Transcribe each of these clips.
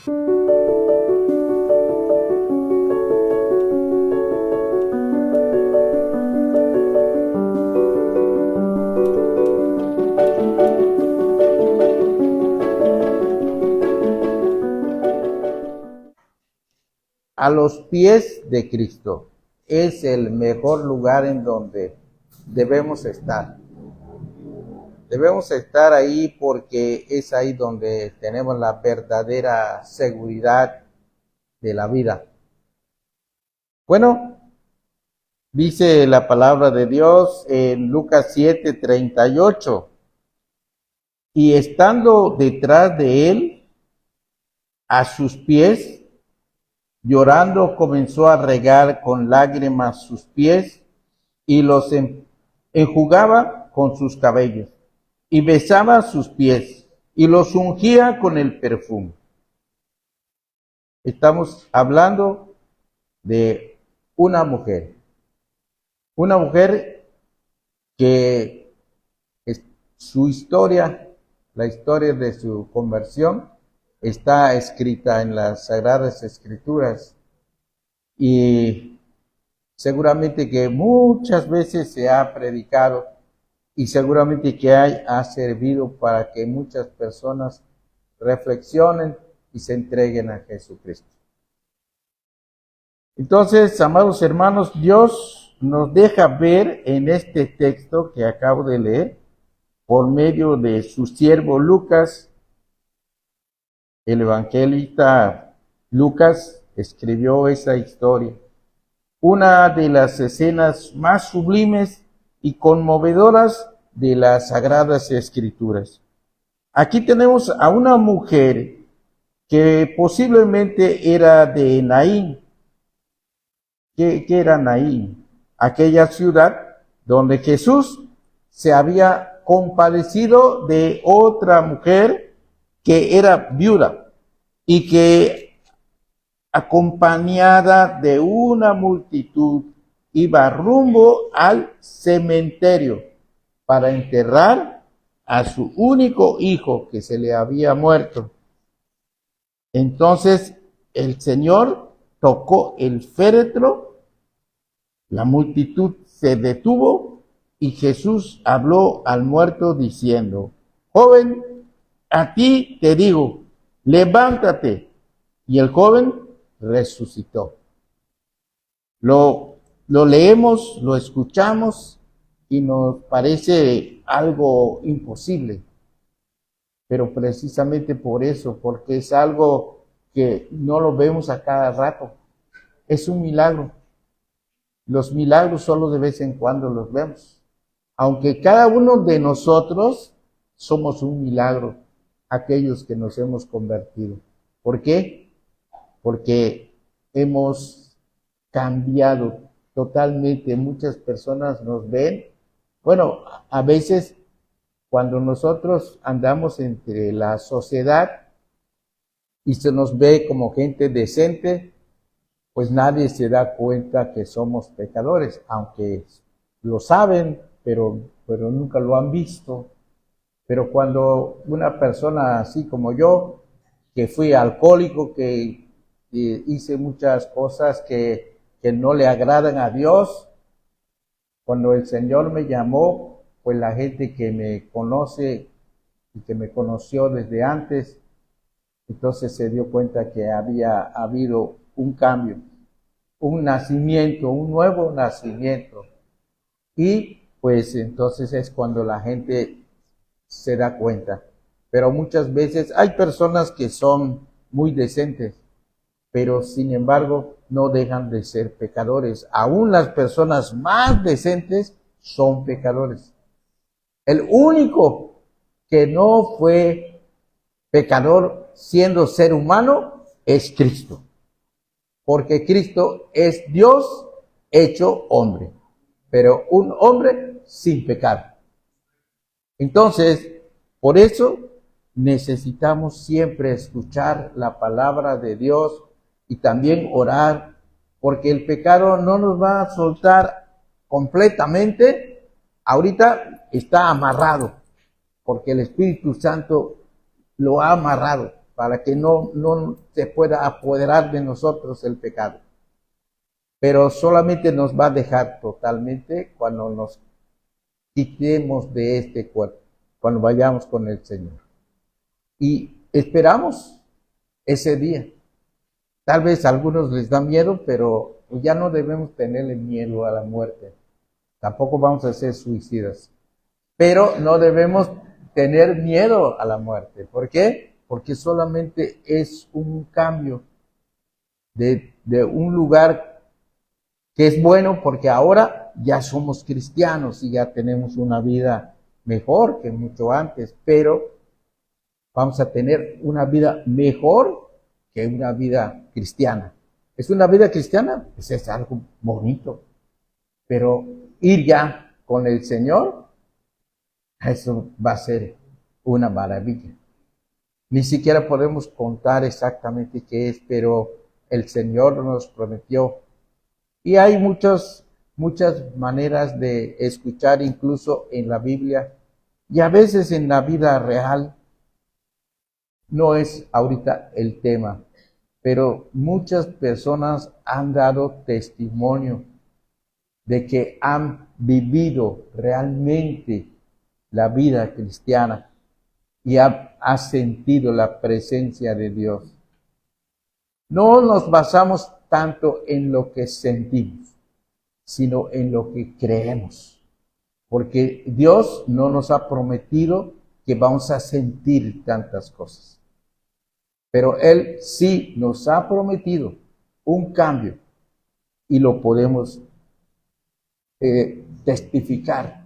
A los pies de Cristo es el mejor lugar en donde debemos estar. Debemos estar ahí porque es ahí donde tenemos la verdadera seguridad de la vida. Bueno, dice la palabra de Dios en Lucas 7:38, y estando detrás de él, a sus pies, llorando, comenzó a regar con lágrimas sus pies y los enjugaba con sus cabellos y besaba sus pies y los ungía con el perfume. Estamos hablando de una mujer que su historia, la historia de su conversión, está escrita en las Sagradas Escrituras y seguramente que muchas veces se ha predicado y seguramente que ha servido para que muchas personas reflexionen y se entreguen a Jesucristo. Entonces, amados hermanos, Dios nos deja ver en este texto que acabo de leer, por medio de su siervo Lucas. El evangelista Lucas escribió esa historia, una de las escenas más sublimes y conmovedoras de las Sagradas Escrituras. Aquí tenemos a una mujer que posiblemente era de Naín. ¿Qué era Naín? Aquella ciudad donde Jesús se había compadecido de otra mujer que era viuda y que, acompañada de una multitud, iba rumbo al cementerio para enterrar a su único hijo que se le había muerto. Entonces el Señor tocó el féretro, la multitud se detuvo y Jesús habló al muerto diciendo: joven, a ti te digo, levántate. Y el joven resucitó. Lo leemos, lo escuchamos y nos parece algo imposible. Pero precisamente por eso, porque es algo que no lo vemos a cada rato. Es un milagro. Los milagros solo de vez en cuando los vemos. Aunque cada uno de nosotros somos un milagro, aquellos que nos hemos convertido. ¿Por qué? Porque hemos cambiado totalmente. Muchas personas nos ven. Bueno, a veces cuando nosotros andamos entre la sociedad y se nos ve como gente decente, pues nadie se da cuenta que somos pecadores, aunque lo saben, pero nunca lo han visto. Pero cuando una persona así como yo, que fui alcohólico, que hice muchas cosas que no le agradan a Dios, cuando el Señor me llamó, pues la gente que me conoce y que me conoció desde antes, entonces se dio cuenta que había habido un cambio, un nacimiento, un nuevo nacimiento. Y pues entonces es cuando la gente se da cuenta. Pero muchas veces hay personas que son muy decentes, pero sin embargo no dejan de ser pecadores. Aún las personas más decentes son pecadores. El único que no fue pecador siendo ser humano es Cristo. Porque Cristo es Dios hecho hombre, pero un hombre sin pecado. Entonces, por eso necesitamos siempre escuchar la palabra de Dios y también orar, porque el pecado no nos va a soltar completamente. Ahorita está amarrado, porque el Espíritu Santo lo ha amarrado, para que no se pueda apoderar de nosotros el pecado. Pero solamente nos va a dejar totalmente cuando nos quitemos de este cuerpo, cuando vayamos con el Señor. Y esperamos ese día. Tal vez a algunos les da miedo, pero ya no debemos tenerle miedo a la muerte. Tampoco vamos a ser suicidas. Pero no debemos tener miedo a la muerte. ¿Por qué? Porque solamente es un cambio de un lugar que es bueno, porque ahora ya somos cristianos y ya tenemos una vida mejor que mucho antes, pero vamos a tener una vida mejor que una vida cristiana. ¿Es una vida cristiana? Pues es algo bonito, pero ir ya con el Señor, eso va a ser una maravilla. Ni siquiera podemos contar exactamente qué es, pero el Señor nos prometió. Y hay muchas maneras de escuchar, incluso en la Biblia, y a veces en la vida real. No es ahorita el tema, pero muchas personas han dado testimonio de que han vivido realmente la vida cristiana y ha sentido la presencia de Dios. No nos basamos tanto en lo que sentimos, sino en lo que creemos, porque Dios no nos ha prometido que vamos a sentir tantas cosas. Pero Él sí nos ha prometido un cambio y lo podemos testificar,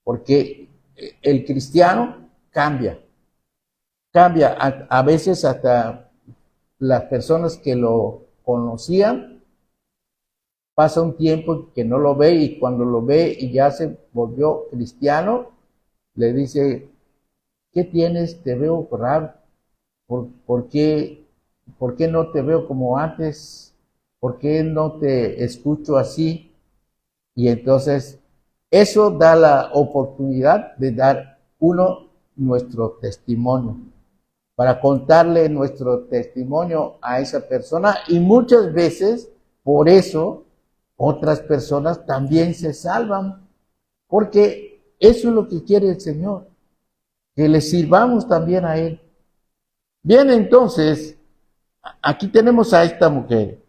porque el cristiano cambia a veces hasta las personas que lo conocían, pasa un tiempo que no lo ve y cuando lo ve y ya se volvió cristiano, le dice, ¿qué tienes? Te veo raro. ¿Por qué no te veo como antes? ¿Por qué no te escucho así? Y entonces eso da la oportunidad de dar nuestro testimonio, para contarle nuestro testimonio a esa persona, y muchas veces por eso otras personas también se salvan, porque eso es lo que quiere el Señor, que le sirvamos también a Él. Bien, entonces, aquí tenemos a esta mujer.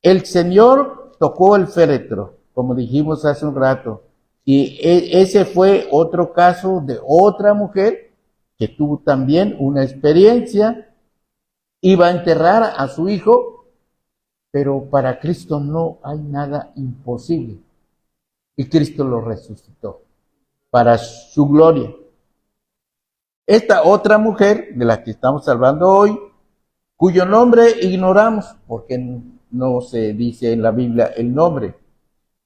El Señor tocó el féretro, como dijimos hace un rato, y ese fue otro caso de otra mujer que tuvo también una experiencia, iba a enterrar a su hijo, pero para Cristo no hay nada imposible, y Cristo lo resucitó para su gloria. Esta otra mujer de la que estamos hablando hoy, cuyo nombre ignoramos, porque no se dice en la Biblia el nombre,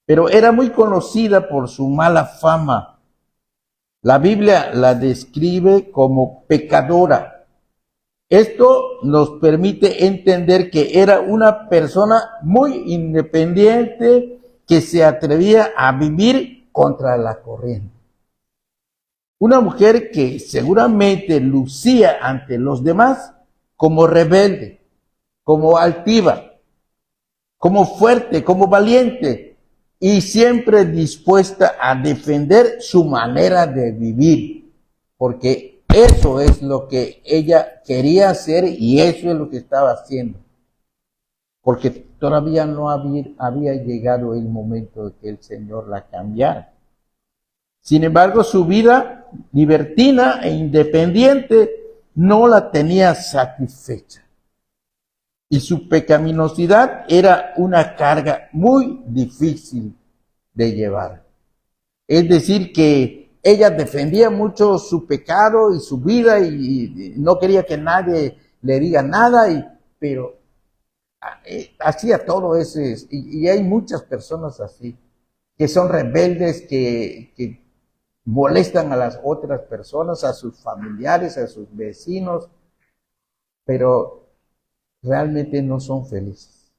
pero era muy conocida por su mala fama. La Biblia la describe como pecadora. Esto nos permite entender que era una persona muy independiente que se atrevía a vivir contra la corriente. Una mujer que seguramente lucía ante los demás como rebelde, como altiva, como fuerte, como valiente, y siempre dispuesta a defender su manera de vivir, porque eso es lo que ella quería hacer y eso es lo que estaba haciendo, porque todavía no había llegado el momento de que el Señor la cambiara. Sin embargo, su vida libertina e independiente no la tenía satisfecha. Y su pecaminosidad era una carga muy difícil de llevar. Es decir, que ella defendía mucho su pecado y su vida y no quería que nadie le diga nada, pero hacía todo eso. Y hay muchas personas así, que son rebeldes, que molestan a las otras personas, a sus familiares, a sus vecinos, pero realmente no son felices.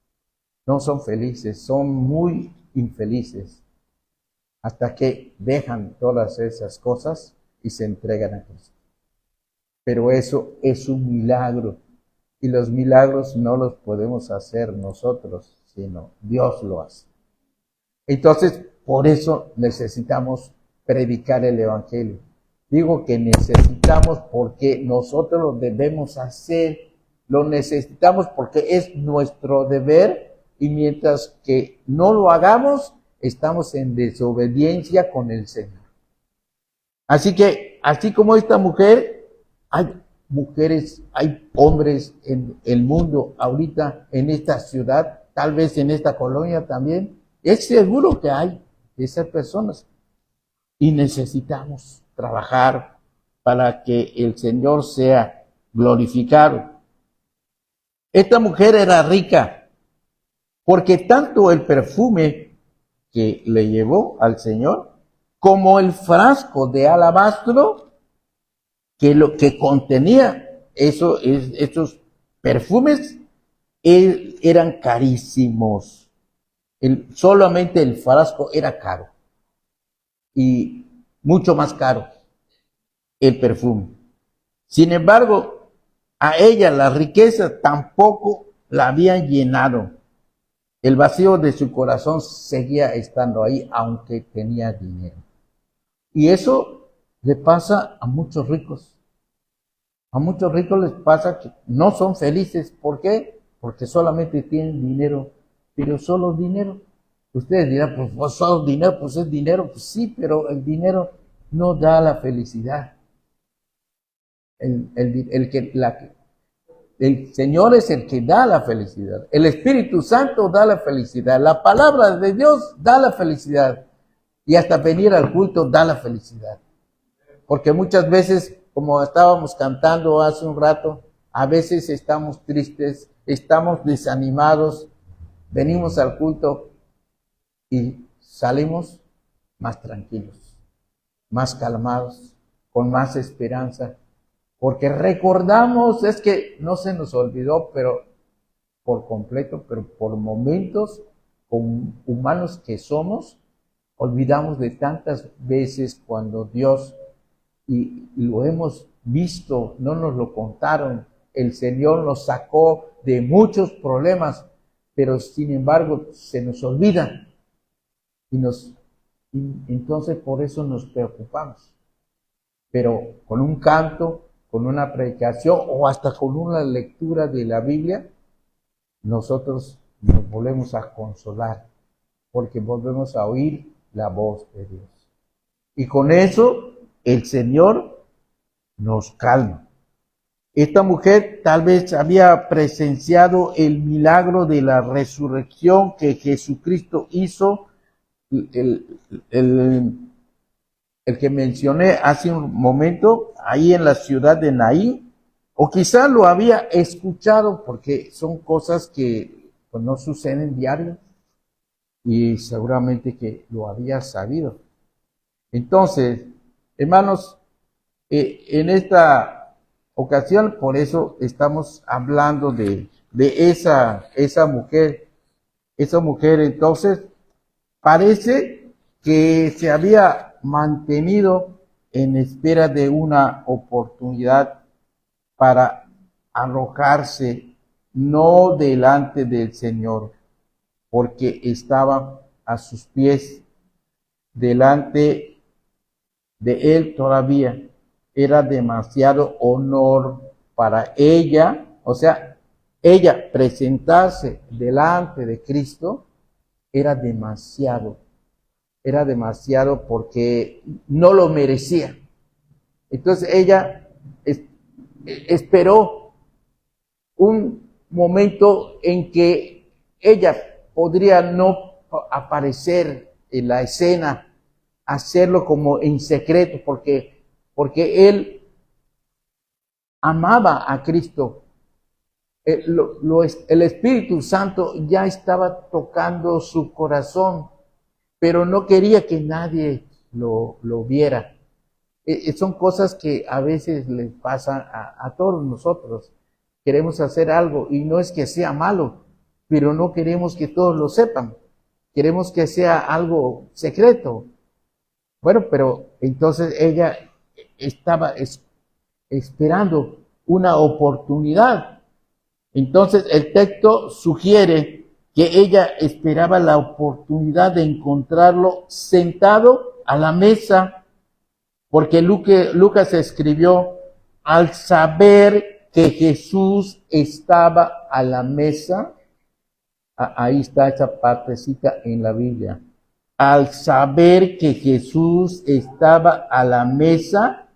No son felices, son muy infelices hasta que dejan todas esas cosas y se entregan a Cristo. pero eso es un milagro. Y los milagros no los podemos hacer nosotros, sino Dios lo hace. Entonces, por eso necesitamos predicar el Evangelio. Digo que necesitamos porque nosotros lo debemos hacer, lo necesitamos porque es nuestro deber, y mientras que no lo hagamos, estamos en desobediencia con el Señor. Así que, así como esta mujer, hay mujeres, hay hombres en el mundo ahorita, en esta ciudad, tal vez en esta colonia también. Es seguro que hay esas personas. Y necesitamos trabajar para que el Señor sea glorificado. Esta mujer era rica, porque tanto el perfume que le llevó al Señor, como el frasco de alabastro que lo que contenía esos perfumes eran carísimos. Solamente el frasco era caro, y mucho más caro el perfume. Sin embargo, a ella la riqueza tampoco la había llenado. El vacío de su corazón seguía estando ahí, aunque tenía dinero. Y eso le pasa a muchos ricos. A muchos ricos les pasa que no son felices. ¿Por qué? Porque solamente tienen dinero, pero solo dinero. Ustedes dirán, pues solo dinero, pues es dinero. Pues sí, pero el dinero no da la felicidad. El Señor es el que da la felicidad. El Espíritu Santo da la felicidad. La palabra de Dios da la felicidad. Y hasta venir al culto da la felicidad. Porque muchas veces, como estábamos cantando hace un rato, a veces estamos tristes, estamos desanimados, venimos al culto y salimos más tranquilos, más calmados, con más esperanza. Porque recordamos, es que no se nos olvidó, pero por completo, pero por momentos, como humanos que somos, olvidamos de tantas veces cuando Dios, y lo hemos visto, no nos lo contaron, el Señor nos sacó de muchos problemas, pero sin embargo se nos olvida, y entonces por eso nos preocupamos. Pero con un canto, con una predicación o hasta con una lectura de la Biblia, nosotros nos volvemos a consolar, porque volvemos a oír la voz de Dios. Y con eso el Señor nos calma. Esta mujer tal vez había presenciado el milagro de la resurrección que Jesucristo hizo, el que mencioné hace un momento, ahí en la ciudad de Naín, o quizá lo había escuchado, porque son cosas que pues, no suceden diario, y seguramente que lo había sabido. Entonces, hermanos, en esta ocasión, por eso estamos hablando de esa mujer. Esa mujer, entonces, parece que se había mantenido en espera de una oportunidad para arrojarse, no delante del Señor, porque estaba a sus pies, delante de Él todavía. Era demasiado honor para ella, o sea, ella presentarse delante de Cristo era demasiado porque no lo merecía. Entonces ella esperó un momento en que ella podría no aparecer en la escena, hacerlo como en secreto, porque él amaba a Cristo. El Espíritu Santo ya estaba tocando su corazón, pero no quería que nadie lo viera. Son cosas que a veces les pasan a todos nosotros. Queremos hacer algo y no es que sea malo, pero no queremos que todos lo sepan. Queremos que sea algo secreto. Bueno, pero entonces ella estaba esperando una oportunidad. Entonces el texto sugiere que ella esperaba la oportunidad de encontrarlo sentado a la mesa, porque Lucas escribió, al saber que Jesús estaba a la mesa, ahí está esa partecita en la Biblia, al saber que Jesús estaba a la mesa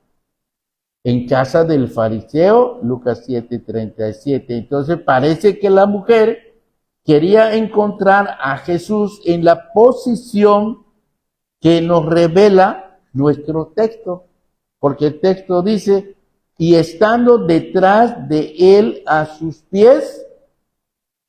en casa del fariseo, Lucas 7:37. Entonces parece que la mujer quería encontrar a Jesús en la posición que nos revela nuestro texto, porque el texto dice, y estando detrás de él a sus pies,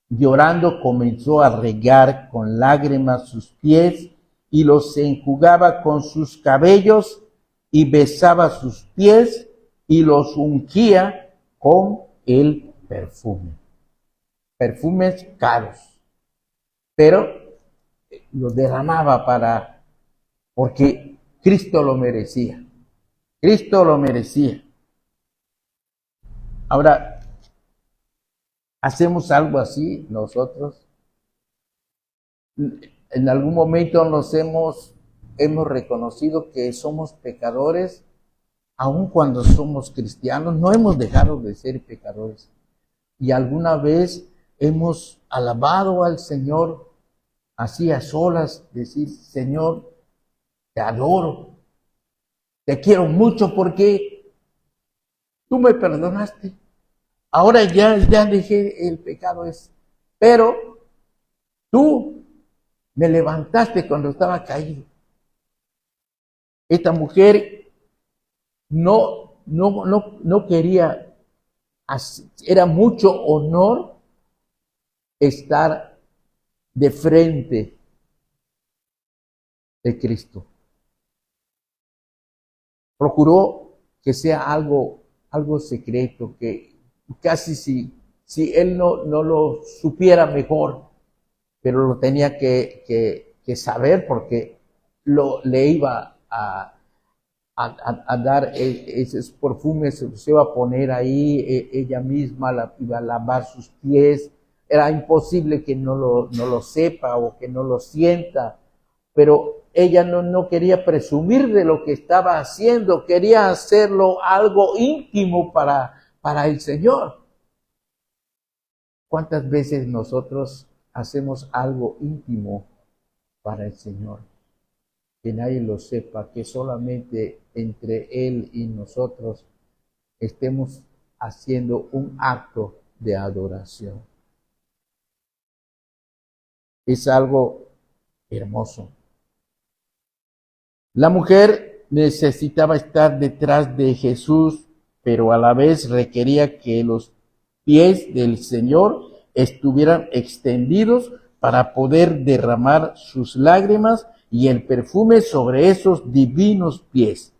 llorando comenzó a regar con lágrimas sus pies y los enjugaba con sus cabellos y besaba sus pies y los ungía con el perfume. Perfumes caros, pero los derramaba porque Cristo lo merecía. Cristo lo merecía. Ahora, ¿hacemos algo así nosotros? En algún momento hemos reconocido que somos pecadores, aun cuando somos cristianos, no hemos dejado de ser pecadores. Y alguna vez hemos alabado al Señor así a solas, decir, Señor, te adoro, te quiero mucho porque tú me perdonaste. Ahora ya dejé el pecado ese. Pero tú me levantaste cuando estaba caído. Esta mujer no quería, era mucho honor estar de frente de Cristo. Procuró que sea algo secreto, que casi si él no lo supiera mejor, pero lo tenía que saber porque le iba a dar esos perfumes, se iba a poner ahí, ella misma iba a lavar sus pies. Era imposible que no lo sepa o que no lo sienta, pero ella no quería presumir de lo que estaba haciendo, quería hacerlo algo íntimo para el Señor. ¿Cuántas veces nosotros hacemos algo íntimo para el Señor? Que nadie lo sepa, que solamente entre Él y nosotros estemos haciendo un acto de adoración. Es algo hermoso. La mujer necesitaba estar detrás de Jesús, pero a la vez requería que los pies del Señor estuvieran extendidos para poder derramar sus lágrimas y el perfume sobre esos divinos pies.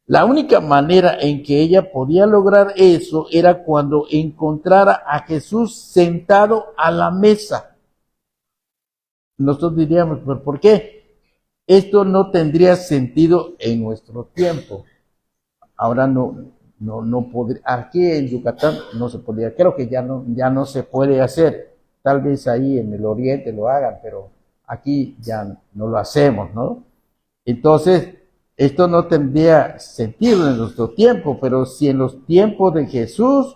La única manera en que ella podía lograr eso era cuando encontrara a Jesús sentado a la mesa. Nosotros diríamos, ¿pero por qué? Esto no tendría sentido en nuestro tiempo. Ahora no podría, aquí en Yucatán no se podría, creo que ya no se puede hacer. Tal vez ahí en el oriente lo hagan, pero aquí ya no lo hacemos, ¿no? Entonces, esto no tendría sentido en nuestro tiempo, pero sí en los tiempos de Jesús,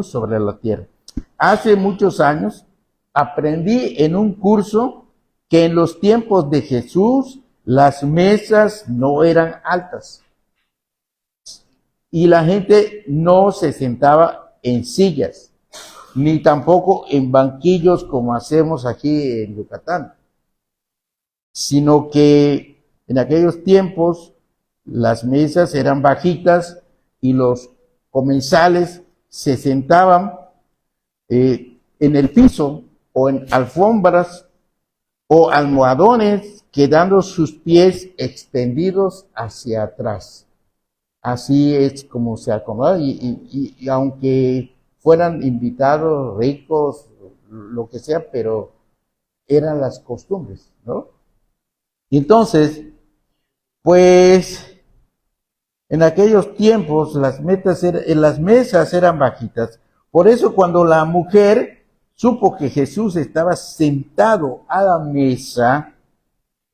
sobre la tierra. Hace muchos años aprendí en un curso que en los tiempos de Jesús las mesas no eran altas y la gente no se sentaba en sillas, ni tampoco en banquillos como hacemos aquí en Yucatán, sino que en aquellos tiempos las mesas eran bajitas y los comensales se sentaban en el piso o en alfombras o almohadones, quedando sus pies extendidos hacia atrás. Así es como se acomoda, y aunque fueran invitados ricos, lo que sea, pero eran las costumbres, ¿no? Y entonces, pues, En aquellos tiempos las mesas eran bajitas. Por eso cuando la mujer supo que Jesús estaba sentado a la mesa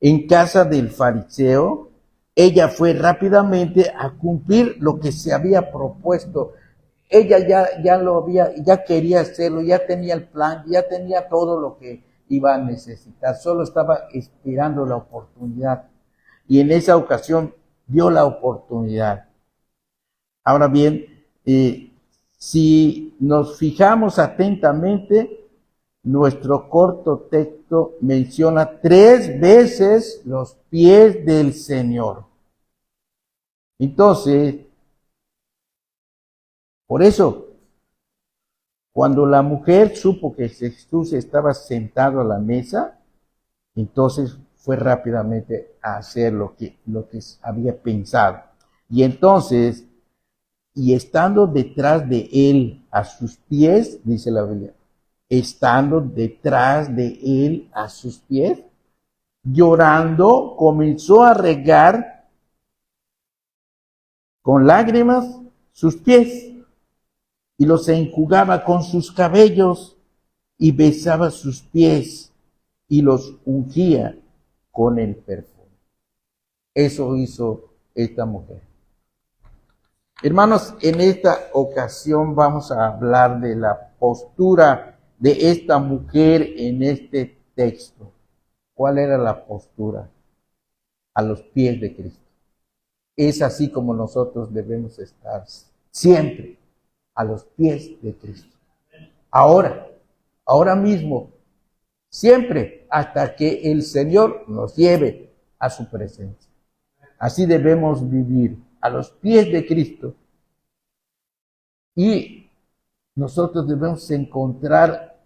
en casa del fariseo, ella fue rápidamente a cumplir lo que se había propuesto. Ella ya quería hacerlo, ya tenía el plan, ya tenía todo lo que iba a necesitar. Solo estaba esperando la oportunidad. Y en esa ocasión dio la oportunidad. Ahora bien, si nos fijamos atentamente, nuestro corto texto menciona 3 veces los pies del Señor. Entonces, por eso, cuando la mujer supo que Jesús estaba sentado a la mesa, entonces fue rápidamente a hacer lo que había pensado. Y entonces, y estando detrás de él a sus pies, dice la Biblia, estando detrás de él a sus pies, llorando, comenzó a regar con lágrimas sus pies y los enjugaba con sus cabellos y besaba sus pies y los ungía con el perfume. Eso hizo esta mujer. Hermanos, en esta ocasión vamos a hablar de la postura de esta mujer en este texto. ¿Cuál era la postura? A los pies de Cristo. Es así como nosotros debemos estar siempre, a los pies de Cristo. Ahora mismo, siempre, hasta que el Señor nos lleve a su presencia. Así debemos vivir, a los pies de Cristo. Y nosotros debemos encontrar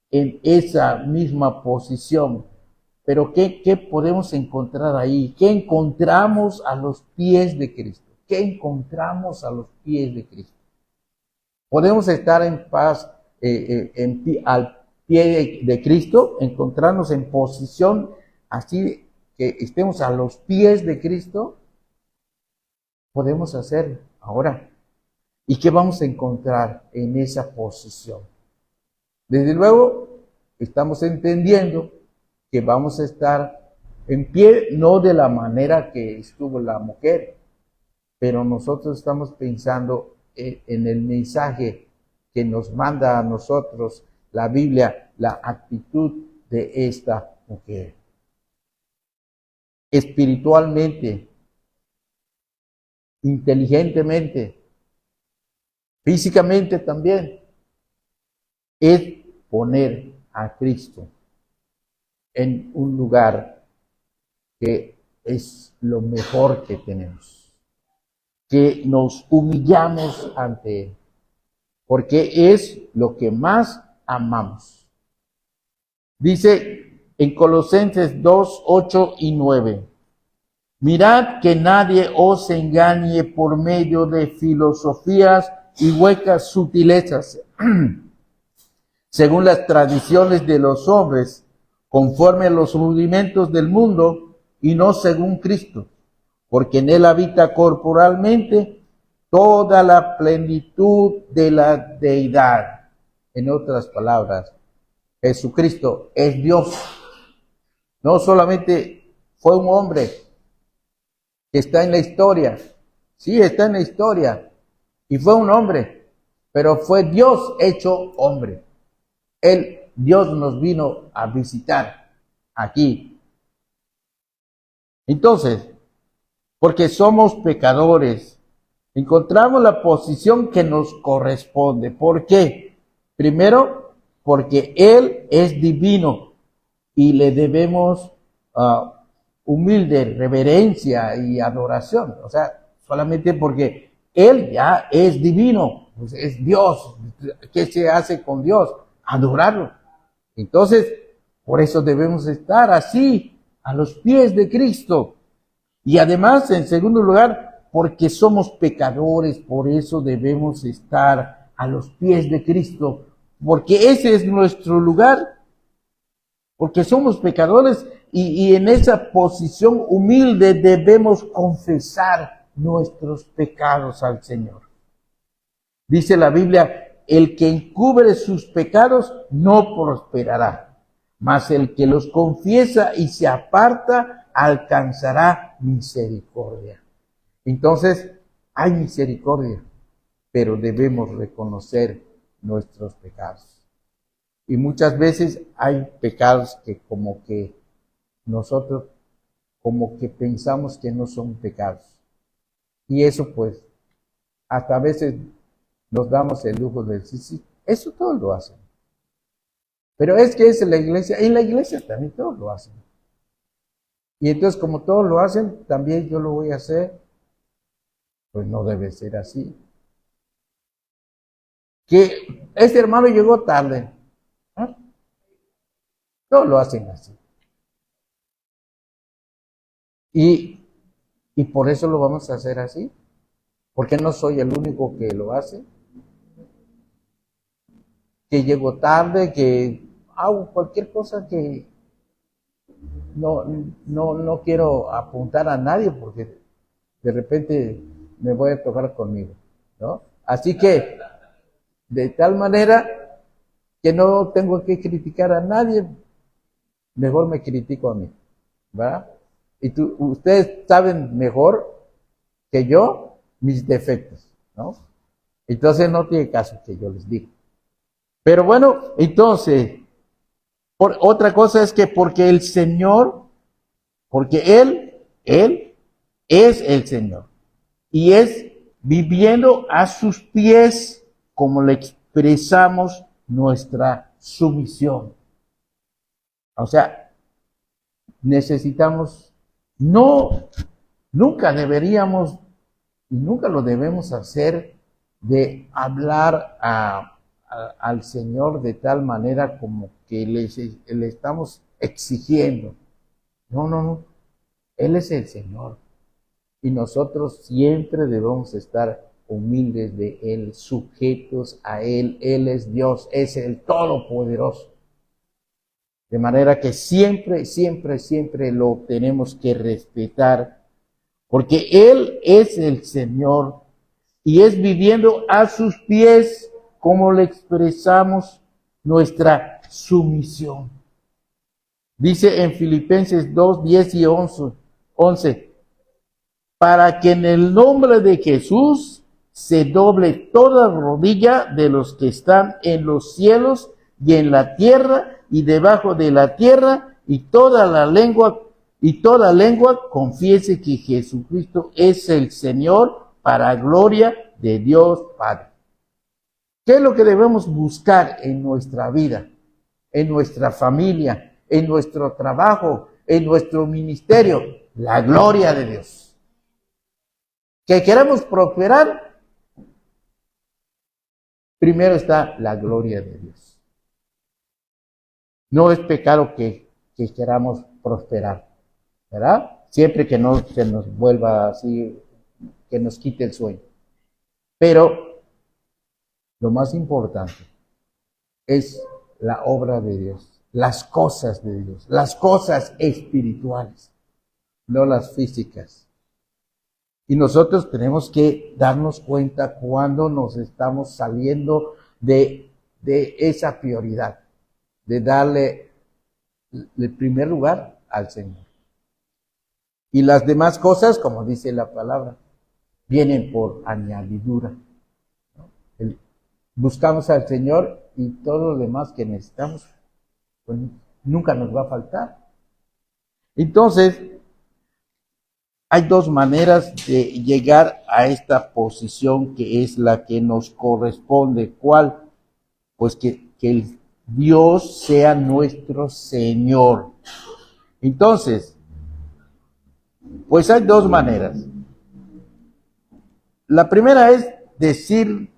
en esa misma posición. Pero ¿qué podemos encontrar ahí? ¿Qué encontramos a los pies de Cristo? ¿Qué encontramos a los pies de Cristo? Podemos estar en paz al pie de Cristo, encontrarnos en posición así que estemos a los pies de Cristo. Podemos hacerlo ahora. ¿Y qué vamos a encontrar en esa posición? Desde luego, estamos entendiendo que vamos a estar en pie, no de la manera que estuvo la mujer, pero nosotros estamos pensando en el mensaje que nos manda a nosotros la Biblia, la actitud de esta mujer. Espiritualmente, inteligentemente, físicamente también, es poner a Cristo en un lugar que es lo mejor que tenemos, que nos humillamos ante Él, porque es lo que más amamos. Dice en Colosenses 2, 8 y 9, mirad que nadie os engañe por medio de filosofías y huecas sutilezas, según las tradiciones de los hombres, conforme a los rudimentos del mundo y no según Cristo, porque en él habita corporalmente toda la plenitud de la deidad. En otras palabras, Jesucristo es Dios. No solamente fue un hombre que está en la historia, sí está en la historia, y fue un hombre, pero fue Dios hecho hombre. Dios nos vino a visitar aquí. Entonces, porque somos pecadores, encontramos la posición que nos corresponde. ¿Por qué? Primero, porque Él es divino y le debemos humilde reverencia y adoración. O sea, solamente porque Él ya es divino, pues es Dios. ¿Qué se hace con Dios? Adorarlo. Entonces, por eso debemos estar así, a los pies de Cristo. Y además, en segundo lugar, porque somos pecadores, por eso debemos estar a los pies de Cristo, porque ese es nuestro lugar, porque somos pecadores y en esa posición humilde debemos confesar nuestros pecados al Señor. Dice la Biblia, el que encubre sus pecados no prosperará, mas el que los confiesa y se aparta alcanzará misericordia. Entonces, hay misericordia, pero debemos reconocer nuestros pecados. Y muchas veces hay pecados que como que nosotros como que pensamos que no son pecados. Y eso pues, hasta a veces nos damos el lujo de decir, sí, eso todos lo hacen. Pero es que es en la iglesia también todos lo hacen. Y entonces como todos lo hacen, también yo lo voy a hacer. Pues no debe ser así. Que este hermano llegó tarde. ¿Eh? Todos lo hacen así. Y por eso lo vamos a hacer así. Porque no soy el único que lo hace. Que llego tarde, que hago cualquier cosa que no quiero apuntar a nadie porque de repente me voy a tocar conmigo, ¿no? Así que, de tal manera que no tengo que criticar a nadie, mejor me critico a mí, ¿verdad? Y ustedes saben mejor que yo mis defectos, ¿no? Entonces no tiene caso que yo les diga. Pero bueno, entonces, otra cosa es que porque el Señor, porque Él es el Señor. Y es viviendo a sus pies como le expresamos nuestra sumisión. O sea, necesitamos, nunca deberíamos, y nunca lo debemos hacer, de hablar al Señor de tal manera como que le estamos exigiendo. No. Él es el Señor. Y nosotros siempre debemos estar humildes de Él, sujetos a Él. Él es Dios, es el Todopoderoso. De manera que siempre lo tenemos que respetar, porque Él es el Señor y es viviendo a sus pies como le expresamos nuestra sumisión. Dice en Filipenses 2, 10 y 11, para que en el nombre de Jesús se doble toda rodilla de los que están en los cielos y en la tierra y debajo de la tierra, y toda lengua confiese que Jesucristo es el Señor, para gloria de Dios Padre. ¿Qué es lo que debemos buscar en nuestra vida, en nuestra familia, en nuestro trabajo, en nuestro ministerio? La gloria de Dios. ¿Que queremos prosperar? Primero está la gloria de Dios. No es pecado que queramos prosperar, ¿verdad? Siempre que no se nos vuelva así, que nos quite el sueño. Pero lo más importante es la obra de Dios, las cosas de Dios, las cosas espirituales, no las físicas. Y nosotros tenemos que darnos cuenta cuando nos estamos saliendo de esa prioridad, de darle el primer lugar al Señor. Y las demás cosas, como dice la palabra, vienen por añadidura. Buscamos al Señor y todo lo demás que necesitamos, pues nunca nos va a faltar. Entonces, hay dos maneras de llegar a esta posición que es la que nos corresponde. ¿Cuál? Pues que el Dios sea nuestro Señor. Entonces, pues hay dos maneras. La primera es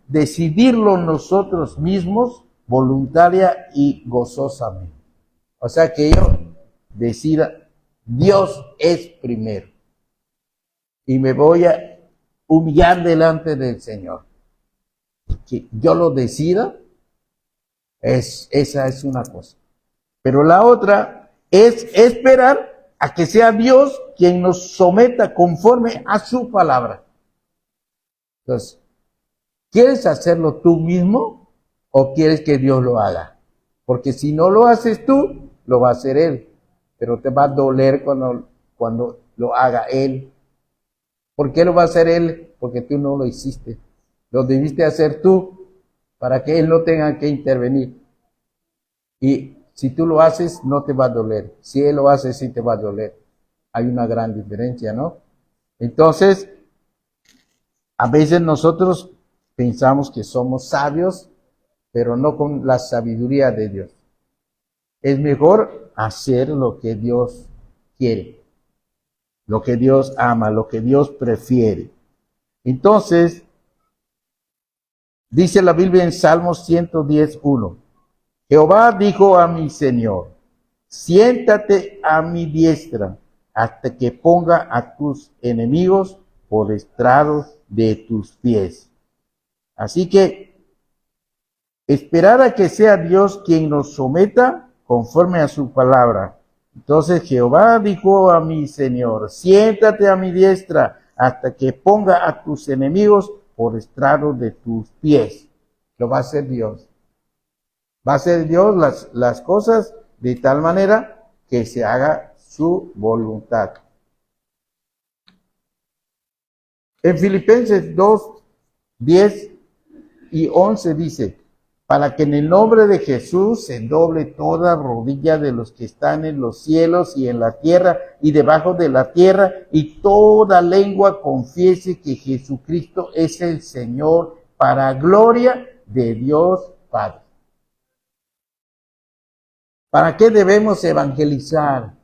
decidirlo nosotros mismos, voluntaria y gozosamente. O sea que yo decida, Dios es primero. Y me voy a humillar delante del Señor. Que yo lo decida, esa es una cosa. Pero la otra es esperar a que sea Dios quien nos someta conforme a su palabra. Entonces, ¿quieres hacerlo tú mismo o quieres que Dios lo haga? Porque si no lo haces tú, lo va a hacer Él. Pero te va a doler cuando lo haga Él. ¿Por qué lo va a hacer Él? Porque tú no lo hiciste. Lo debiste hacer tú para que Él no tenga que intervenir. Y si tú lo haces, no te va a doler. Si Él lo hace, sí te va a doler. Hay una gran diferencia, ¿no? Entonces, a veces nosotros pensamos que somos sabios, pero no con la sabiduría de Dios. Es mejor hacer lo que Dios quiere, lo que Dios ama, lo que Dios prefiere. Entonces, dice la Biblia en Salmos 110:1, Jehová dijo a mi Señor, siéntate a mi diestra hasta que ponga a tus enemigos por estrado de tus pies. Así que esperar a que sea Dios quien nos someta conforme a su palabra. Entonces Jehová dijo a mi Señor, siéntate a mi diestra hasta que ponga a tus enemigos por estrado de tus pies. Lo va a hacer Dios. Va a hacer Dios las cosas de tal manera que se haga su voluntad. En Filipenses 2:10-11 dice, para que en el nombre de Jesús se doble toda rodilla de los que están en los cielos y en la tierra y debajo de la tierra, y toda lengua confiese que Jesucristo es el Señor, para gloria de Dios Padre. ¿Para qué debemos evangelizar?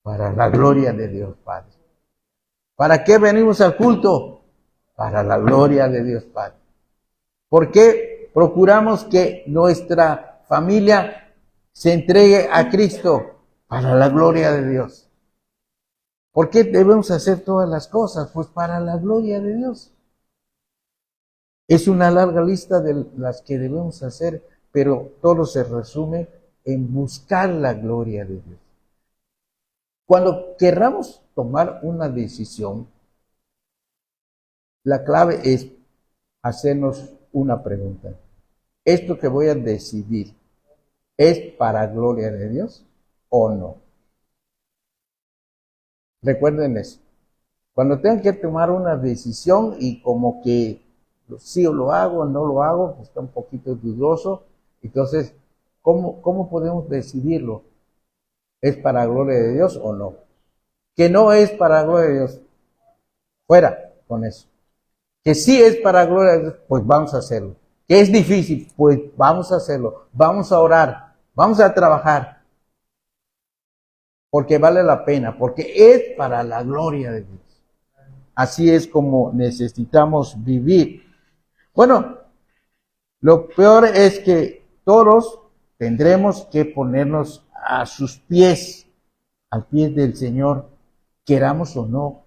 Para la gloria de Dios Padre. ¿Para qué venimos al culto? Para la gloria de Dios Padre. ¿Por qué procuramos que nuestra familia se entregue a Cristo? Para la gloria de Dios. ¿Por qué debemos hacer todas las cosas? Pues para la gloria de Dios. Es una larga lista de las que debemos hacer, pero todo se resume en buscar la gloria de Dios. Cuando querramos tomar una decisión, la clave es hacernos una pregunta. ¿Esto que voy a decidir es para gloria de Dios o no? Recuerden eso. Cuando tengan que tomar una decisión y como que sí o lo hago o no lo hago, pues está un poquito dudoso. Entonces, ¿cómo podemos decidirlo? ¿Es para gloria de Dios o no? Que no es para gloria de Dios. Fuera con eso. Que sí es para gloria de Dios, pues vamos a hacerlo. Que es difícil, pues vamos a hacerlo. Vamos a orar, vamos a trabajar. Porque vale la pena, porque es para la gloria de Dios. Así es como necesitamos vivir. Bueno, lo peor es que todos tendremos que ponernos a sus pies, al pie del Señor, queramos o no.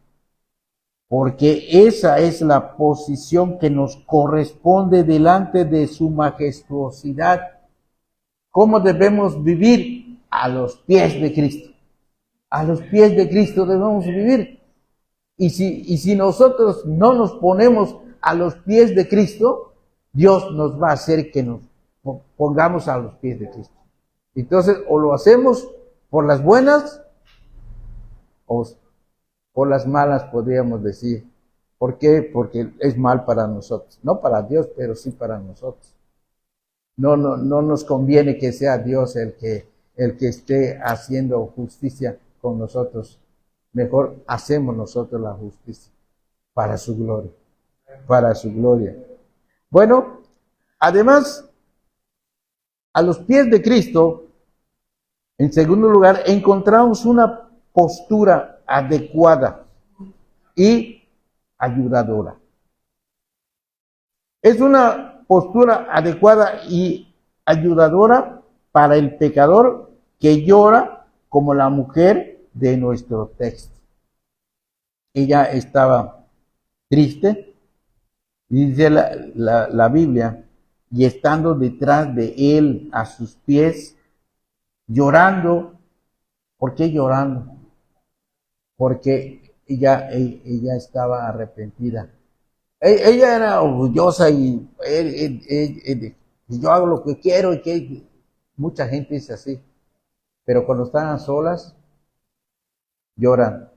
Porque esa es la posición que nos corresponde delante de su majestuosidad. ¿Cómo debemos vivir? A los pies de Cristo. A los pies de Cristo debemos vivir. Y si nosotros no nos ponemos a los pies de Cristo, Dios nos va a hacer que nos pongamos a los pies de Cristo. Entonces, o lo hacemos por las buenas o por las malas, podríamos decir. ¿Por qué? Porque es mal para nosotros. No para Dios, pero sí para nosotros. No nos conviene que sea Dios el que esté haciendo justicia con nosotros. Mejor hacemos nosotros la justicia para su gloria. Para su gloria. Bueno, además, a los pies de Cristo, en segundo lugar, encontramos una postura adecuada y ayudadora. Es una postura adecuada y ayudadora para el pecador que llora como la mujer de nuestro texto. Ella estaba triste, dice la Biblia, y estando detrás de él a sus pies, llorando. ¿Por qué llorando? Porque ella estaba arrepentida. Ella era orgullosa y yo hago lo que quiero y que mucha gente es así. Pero cuando están a solas, lloran,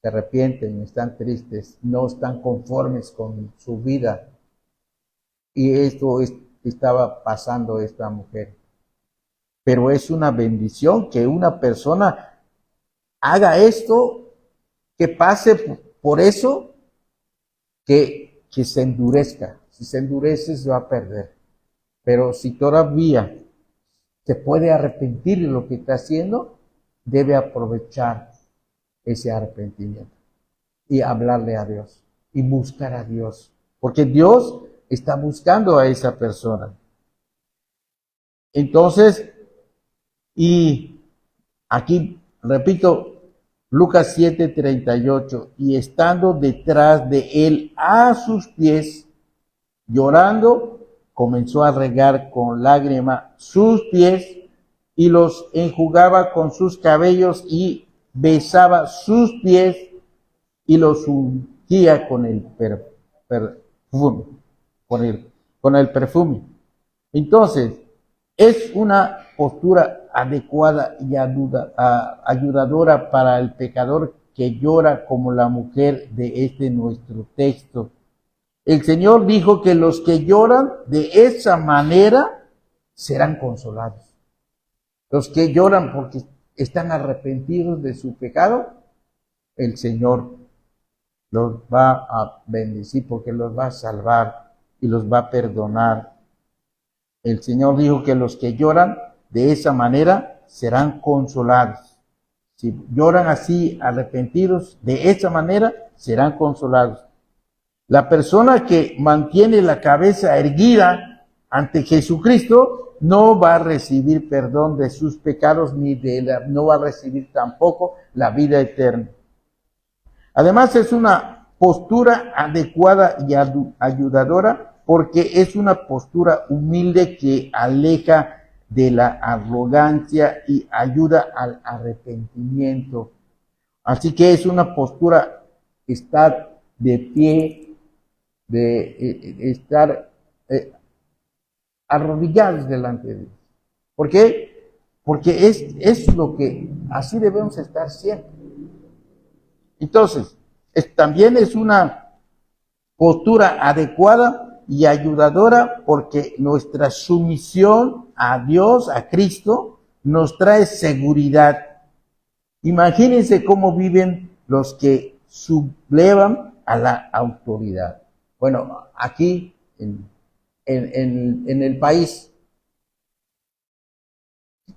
se arrepienten, están tristes, no están conformes con su vida. Y estaba pasando esta mujer. Pero es una bendición que una persona haga esto, que pase por eso, que se endurezca. Si se endurece, se va a perder. Pero si todavía se puede arrepentir de lo que está haciendo, debe aprovechar ese arrepentimiento y hablarle a Dios y buscar a Dios, porque Dios está buscando a esa persona. Entonces, y aquí repito, Lucas 7:38, y estando detrás de él a sus pies, llorando, comenzó a regar con lágrima sus pies y los enjugaba con sus cabellos y besaba sus pies y los ungía con el perfume, con el perfume. Entonces, es una postura adecuada y ayudadora para el pecador que llora como la mujer de este nuestro texto. El Señor dijo que los que lloran de esa manera serán consolados. Los que lloran porque están arrepentidos de su pecado, el Señor los va a bendecir porque los va a salvar y los va a perdonar. El Señor dijo que los que lloran de esa manera serán consolados. Si lloran así, arrepentidos, de esa manera serán consolados. La persona que mantiene la cabeza erguida ante Jesucristo no va a recibir perdón de sus pecados no va a recibir tampoco la vida eterna. Además es una postura adecuada y ayudadora porque es una postura humilde que aleja de la arrogancia y ayuda al arrepentimiento. Así que es una postura estar de pie, de estar arrodillados delante de Dios. ¿Por qué? Porque es lo que así debemos estar siempre. Entonces, también es una postura adecuada y ayudadora porque nuestra sumisión a Dios, a Cristo, nos trae seguridad. Imagínense cómo viven los que sublevan a la autoridad. Bueno, aquí en el país,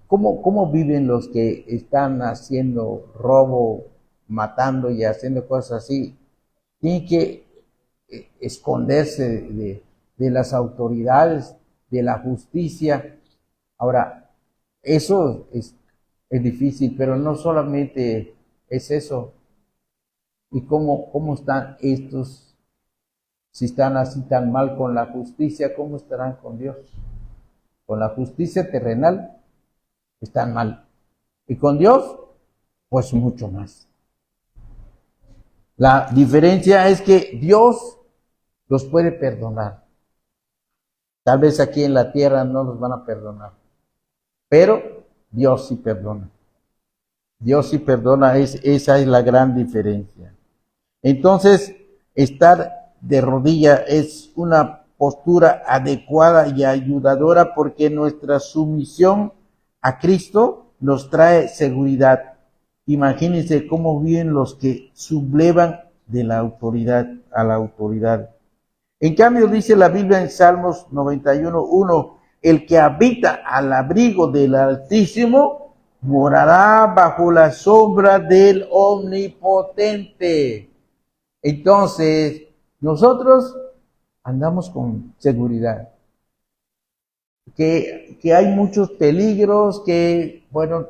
¿cómo viven los que están haciendo robo, matando y haciendo cosas así? Tienen que esconderse de las autoridades, de la justicia. Ahora, eso es difícil, pero no solamente es eso. ¿Y cómo están estos? Si están así tan mal con la justicia, ¿cómo estarán con Dios? Con la justicia terrenal están mal. Y con Dios, pues mucho más. La diferencia es que Dios los puede perdonar. Tal vez aquí en la tierra no los van a perdonar, pero Dios sí perdona. Dios sí perdona, esa es la gran diferencia. Entonces, estar de rodilla es una postura adecuada y ayudadora porque nuestra sumisión a Cristo nos trae seguridad. Imagínense cómo viven los que sublevan de la autoridad a la autoridad. En cambio, dice la Biblia en Salmos 91:1, el que habita al abrigo del Altísimo morará bajo la sombra del Omnipotente. Entonces, nosotros andamos con seguridad. Que hay muchos peligros,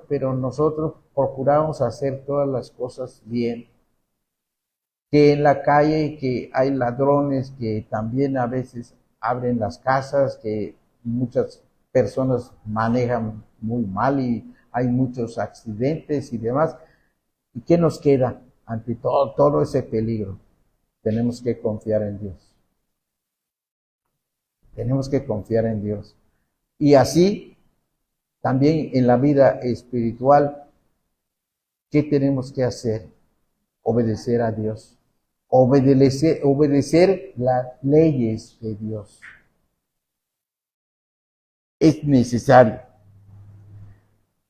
pero nosotros procuramos hacer todas las cosas bien. Que en la calle, que hay ladrones que también a veces abren las casas, que muchas personas manejan muy mal y hay muchos accidentes y demás. ¿Y qué nos queda ante todo ese peligro? tenemos que confiar en Dios. Tenemos que confiar en Dios. Y así, también en la vida espiritual, ¿qué tenemos que hacer? Obedecer a Dios. Obedecer las leyes de Dios. Es necesario.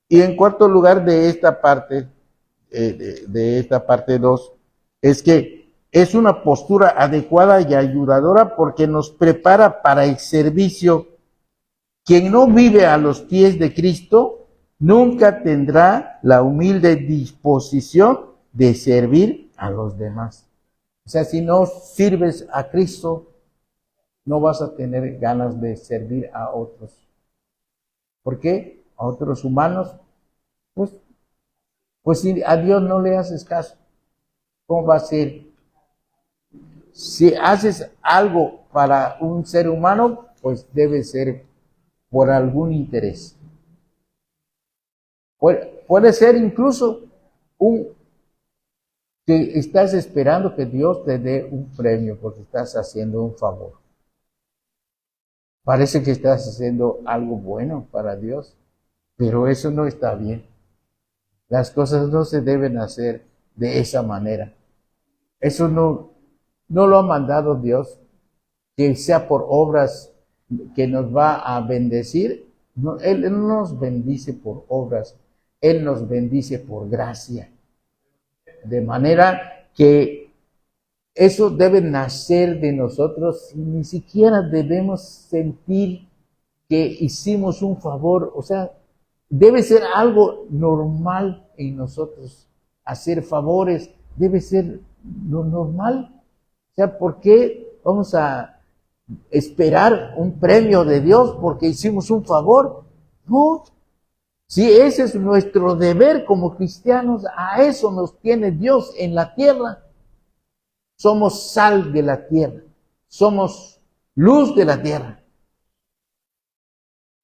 Y en cuarto lugar de esta parte, de esta parte 2, es que es una postura adecuada y ayudadora porque nos prepara para el servicio. Quien no vive a los pies de Cristo nunca tendrá la humilde disposición de servir a los demás. O sea, si no sirves a Cristo, no vas a tener ganas de servir a otros. ¿Por qué? A otros humanos, pues si a Dios no le haces caso, ¿cómo va a ser? Si haces algo para un ser humano, pues debe ser por algún interés. Puede ser incluso que estás esperando que Dios te dé un premio porque estás haciendo un favor. Parece que estás haciendo algo bueno para Dios, pero eso no está bien. Las cosas no se deben hacer de esa manera. Eso no lo ha mandado Dios, que sea por obras que nos va a bendecir. No, Él no nos bendice por obras, Él nos bendice por gracia. De manera que eso debe nacer de nosotros, ni siquiera debemos sentir que hicimos un favor, o sea, debe ser algo normal en nosotros. Hacer favores debe ser lo normal. O sea, ¿por qué vamos a esperar un premio de Dios porque hicimos un favor? No. Si ese es nuestro deber como cristianos, a eso nos tiene Dios en la tierra. Somos sal de la tierra. Somos luz de la tierra.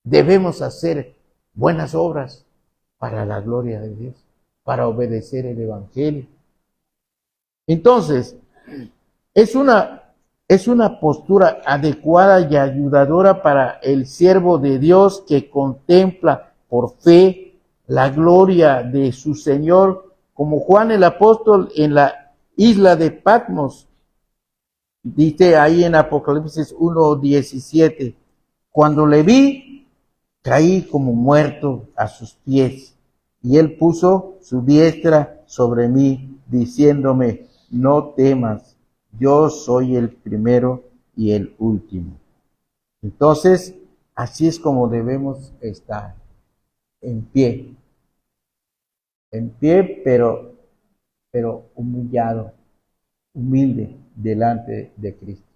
Debemos hacer buenas obras para la gloria de Dios, para obedecer el Evangelio. Entonces, es una postura adecuada y ayudadora para el siervo de Dios que contempla por fe la gloria de su Señor, como Juan el apóstol en la isla de Patmos. Dice ahí en Apocalipsis 1:17, cuando le vi, caí como muerto a sus pies, y él puso su diestra sobre mí, diciéndome, no temas, yo soy el primero y el último. Entonces, así es como debemos estar, en pie, pero humillado, humilde delante de Cristo.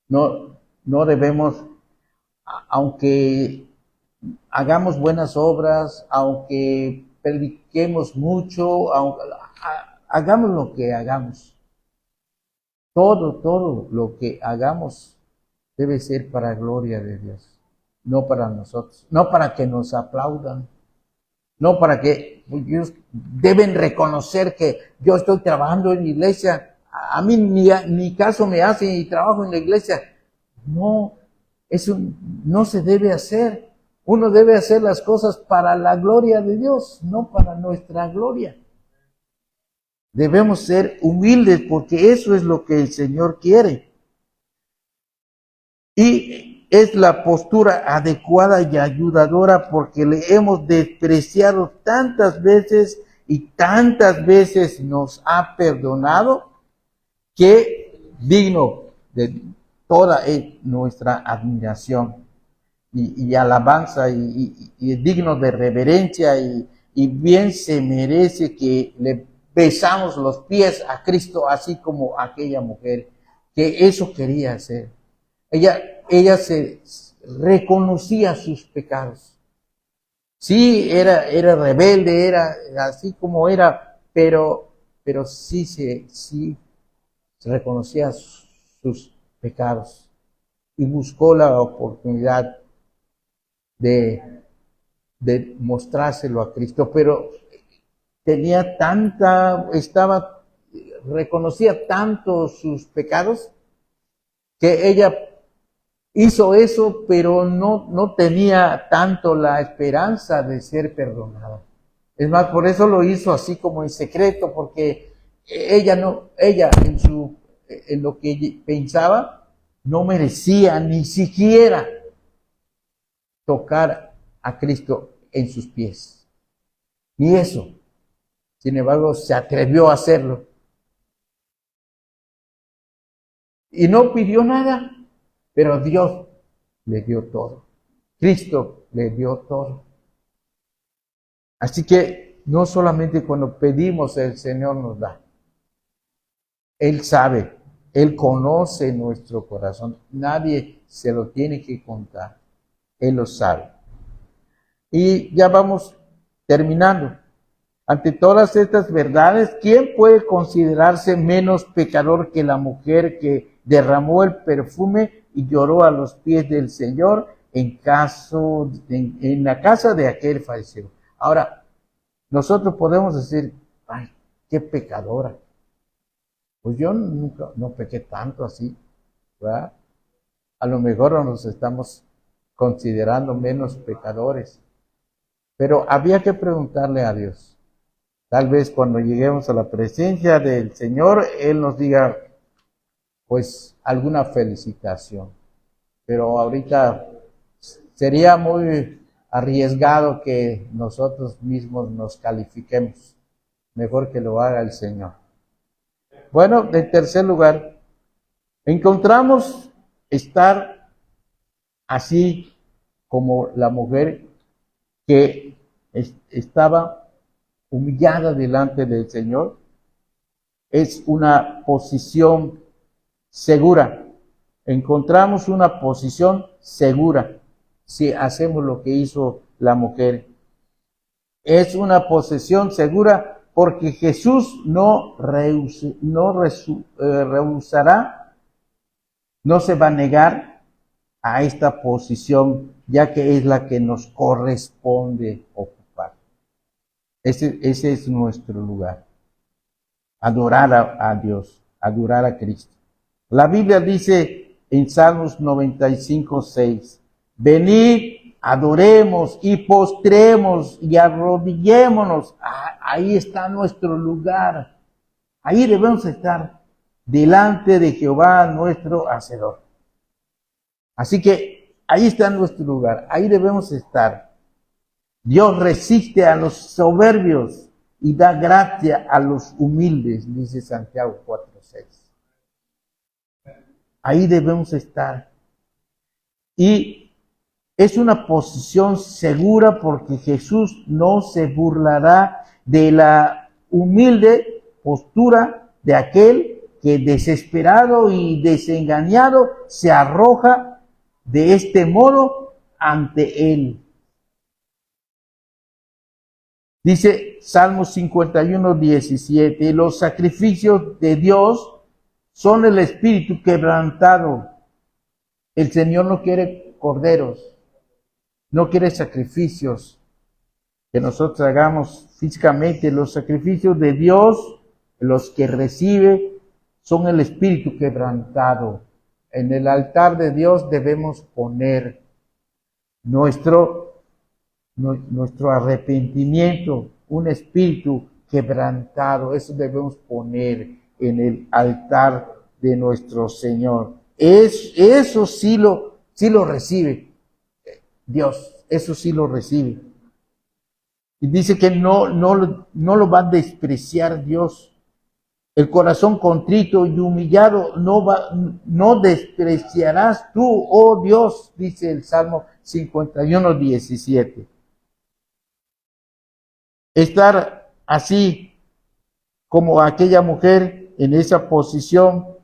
No debemos, aunque hagamos buenas obras, aunque prediquemos mucho, hagamos lo que hagamos. Todo lo que hagamos debe ser para gloria de Dios, no para nosotros, no para que nos aplaudan, no para que ellos deben reconocer que yo estoy trabajando en la iglesia, a mí ni caso me hacen y trabajo en la iglesia. No, eso no se debe hacer. Uno debe hacer las cosas para la gloria de Dios, no para nuestra gloria. Debemos ser humildes porque eso es lo que el Señor quiere. Y es la postura adecuada y ayudadora porque le hemos despreciado tantas veces y tantas veces nos ha perdonado que digno de toda nuestra admiración y alabanza y es digno de reverencia y bien se merece que le besamos los pies a Cristo así como aquella mujer que eso quería hacer. Ella se reconocía sus pecados. Sí, era rebelde, era así como era, pero sí reconocía sus pecados y buscó la oportunidad de mostrárselo a Cristo, pero estaba reconocía tanto sus pecados que ella hizo eso, pero no tenía tanto la esperanza de ser perdonada. Es más, por eso lo hizo así como en secreto, porque ella en lo que pensaba, no merecía ni siquiera tocar a Cristo en sus pies. Ni eso. Sin embargo, se atrevió a hacerlo. Y no pidió nada, pero Dios le dio todo. Cristo le dio todo. Así que no solamente cuando pedimos el Señor nos da. Él sabe, Él conoce nuestro corazón. Nadie se lo tiene que contar. Él lo sabe. Y ya vamos terminando. Ante todas estas verdades, ¿quién puede considerarse menos pecador que la mujer que derramó el perfume y lloró a los pies del Señor en la casa de aquel fariseo? Ahora, nosotros podemos decir, ay, qué pecadora. Pues yo nunca, no pequé tanto así, ¿verdad? A lo mejor nos estamos considerando menos pecadores. Pero había que preguntarle a Dios. Tal vez cuando lleguemos a la presencia del Señor, Él nos diga, pues, alguna felicitación. Pero ahorita sería muy arriesgado que nosotros mismos nos califiquemos. Mejor que lo haga el Señor. Bueno, en tercer lugar, encontramos estar así como la mujer que estaba humillada delante del Señor. Es una posición segura. Encontramos una posición segura si hacemos lo que hizo la mujer. Es una posición segura porque Jesús no rehusará, no se va a negar a esta posición, ya que es la que nos corresponde ocupar. Ese es nuestro lugar. Adorar a Dios, adorar a Cristo. La Biblia dice en Salmos 95:6, venid, adoremos y postremos y arrodillémonos. Ahí está nuestro lugar. Ahí debemos estar delante de Jehová, nuestro Hacedor. Así que ahí está nuestro lugar. Ahí debemos estar. Dios resiste a los soberbios y da gracia a los humildes, dice Santiago 4:6. Ahí debemos estar. Y es una posición segura porque Jesús no se burlará de la humilde postura de aquel que desesperado y desengañado se arroja de este modo ante Él. Dice Salmos 51:17, los sacrificios de Dios son el espíritu quebrantado. El Señor no quiere corderos, no quiere sacrificios que nosotros hagamos físicamente. Los sacrificios de Dios, los que recibe, son el espíritu quebrantado. En el altar de Dios debemos poner nuestro arrepentimiento, un espíritu quebrantado. Eso debemos poner en el altar de nuestro Señor. Eso sí lo recibe Dios, eso sí lo recibe. Y dice que no lo va a despreciar Dios. El corazón contrito y humillado no despreciarás tú, oh Dios, dice el Salmo 51:17. Estar así como aquella mujer en esa posición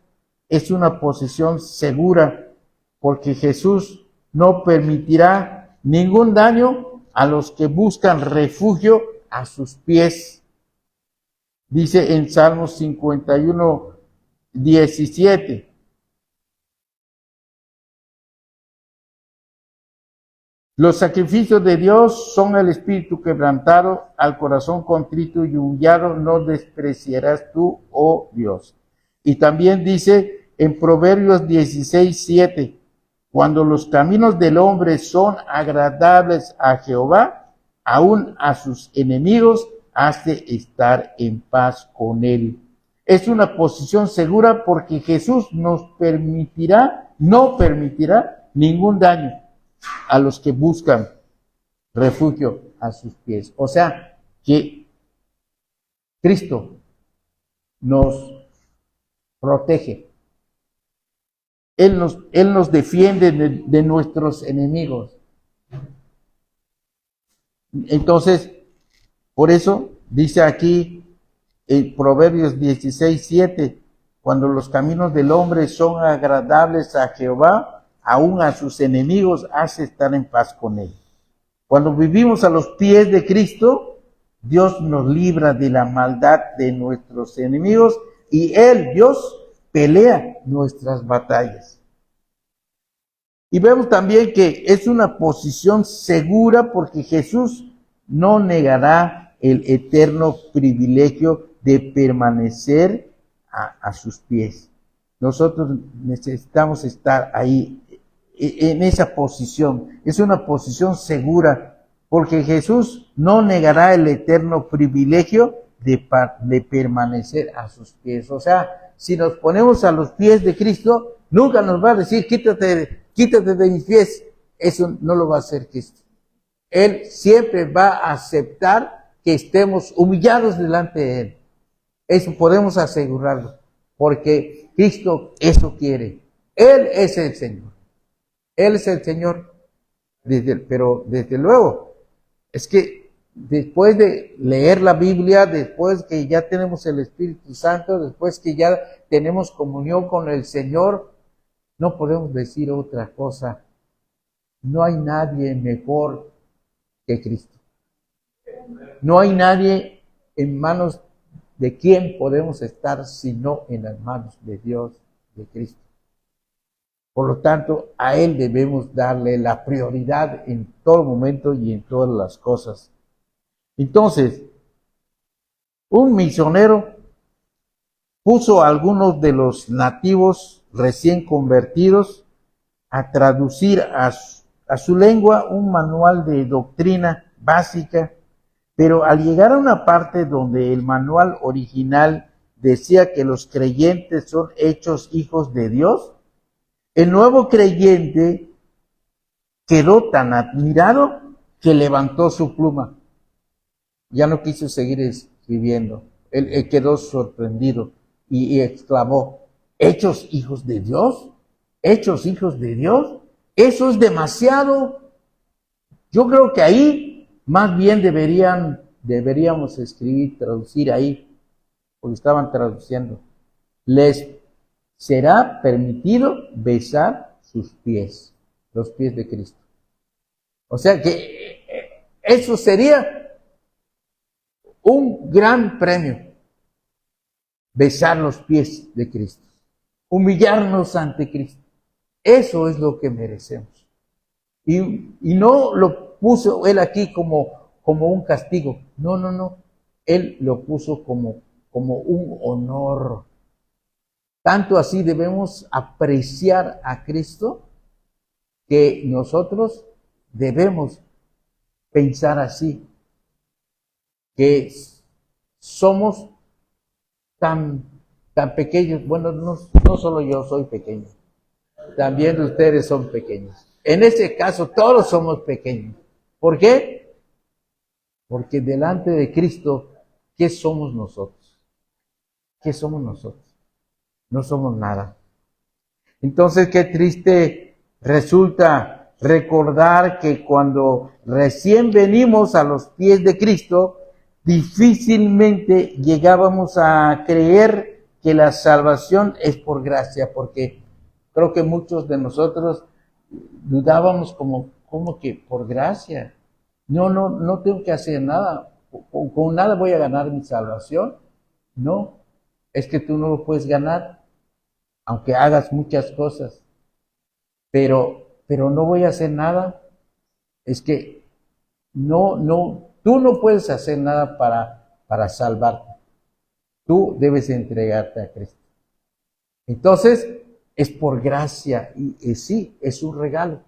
es una posición segura, porque Jesús no permitirá ningún daño a los que buscan refugio a sus pies. Dice en Salmos 51:17. Los sacrificios de Dios son el espíritu quebrantado, al corazón contrito y humillado no despreciarás tú, oh Dios. Y también dice en Proverbios 16:7, cuando los caminos del hombre son agradables a Jehová, aún a sus enemigos hace estar en paz con él. Es una posición segura porque Jesús no permitirá ningún daño a los que buscan refugio a sus pies. O sea, que Cristo nos protege. Él nos defiende de nuestros enemigos. Entonces, por eso dice aquí en Proverbios 16:7, cuando los caminos del hombre son agradables a Jehová, aún a sus enemigos hace estar en paz con él. Cuando vivimos a los pies de Cristo, Dios nos libra de la maldad de nuestros enemigos y Él, Dios, pelea nuestras batallas. Y vemos también que es una posición segura porque Jesús no negará el eterno privilegio de permanecer a sus pies. Nosotros necesitamos estar ahí, en esa posición. Es una posición segura, porque Jesús no negará el eterno privilegio de permanecer a sus pies. O sea, si nos ponemos a los pies de Cristo, nunca nos va a decir, quítate de mis pies. Eso no lo va a hacer Cristo. Él siempre va a aceptar que estemos humillados delante de Él. Eso podemos asegurarlo, porque Cristo eso quiere. Él es el Señor. Él es el Señor. Pero desde luego, es que después de leer la Biblia, después que ya tenemos el Espíritu Santo, después que ya tenemos comunión con el Señor, no podemos decir otra cosa. No hay nadie mejor que Cristo. No hay nadie en manos de quien podemos estar sino en las manos de Dios, de Cristo. Por lo tanto, a Él debemos darle la prioridad en todo momento y en todas las cosas. Entonces, un misionero puso a algunos de los nativos recién convertidos a traducir a su lengua un manual de doctrina básica, pero al llegar a una parte donde el manual original decía que los creyentes son hechos hijos de Dios, el nuevo creyente quedó tan admirado que levantó su pluma. Ya no quiso seguir escribiendo. Él quedó sorprendido y exclamó, ¿hechos hijos de Dios? ¿Hechos hijos de Dios? Eso es demasiado. Yo creo que ahí más bien deberíamos escribir, traducir ahí, porque estaban traduciendo. Les será permitido besar sus pies, los pies de Cristo. O sea que eso sería un gran premio, besar los pies de Cristo, humillarnos ante Cristo. Eso es lo que merecemos. Y no lo puso Él aquí como un castigo. No. Él lo puso como un honor. Tanto así debemos apreciar a Cristo que nosotros debemos pensar así, que somos tan pequeños. Bueno, no solo yo soy pequeño, también ustedes son pequeños. En este caso todos somos pequeños. ¿Por qué? Porque delante de Cristo, ¿qué somos nosotros? ¿Qué somos nosotros? No somos nada. Entonces, qué triste resulta recordar que cuando recién venimos a los pies de Cristo, difícilmente llegábamos a creer que la salvación es por gracia, porque creo que muchos de nosotros dudábamos como que por gracia. No tengo que hacer nada. Con nada voy a ganar mi salvación. No, es que tú no lo puedes ganar, aunque hagas muchas cosas. Pero no voy a hacer nada. es que tú no puedes hacer nada para salvarte. Tú debes entregarte a Cristo. Entonces, es por gracia y sí, es un regalo.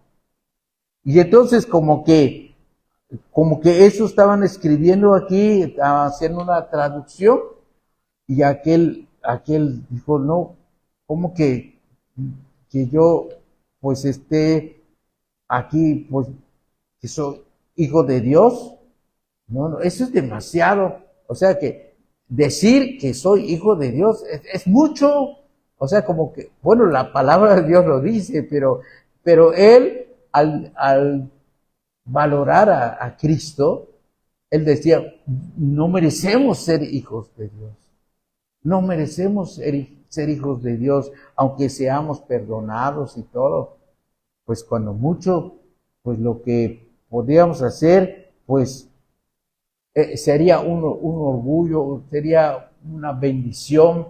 Y entonces como que eso estaban escribiendo aquí, haciendo una traducción, y aquel dijo, no, ¿cómo que yo pues esté aquí, pues que soy hijo de Dios? No, eso es demasiado. O sea que decir que soy hijo de Dios es mucho. O sea, como que, bueno, la palabra de Dios lo dice, pero él, al valorar a Cristo, él decía, no merecemos ser hijos de Dios. No merecemos ser hijos de Dios, aunque seamos perdonados y todo. Pues cuando mucho, pues lo que podríamos hacer, pues sería un orgullo, sería una bendición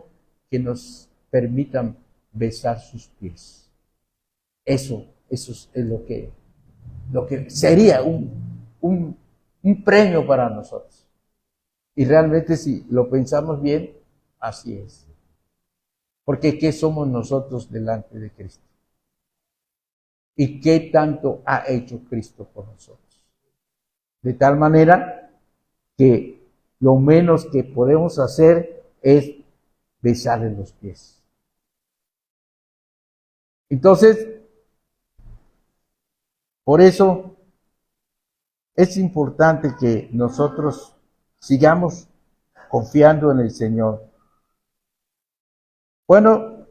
que nos permitan besar sus pies. Eso es lo que sería un premio para nosotros. Y realmente si lo pensamos bien, así es. Porque ¿qué somos nosotros delante de Cristo? ¿Y qué tanto ha hecho Cristo por nosotros? De tal manera que lo menos que podemos hacer es besarle los pies. Entonces, por eso es importante que nosotros sigamos confiando en el Señor. Bueno,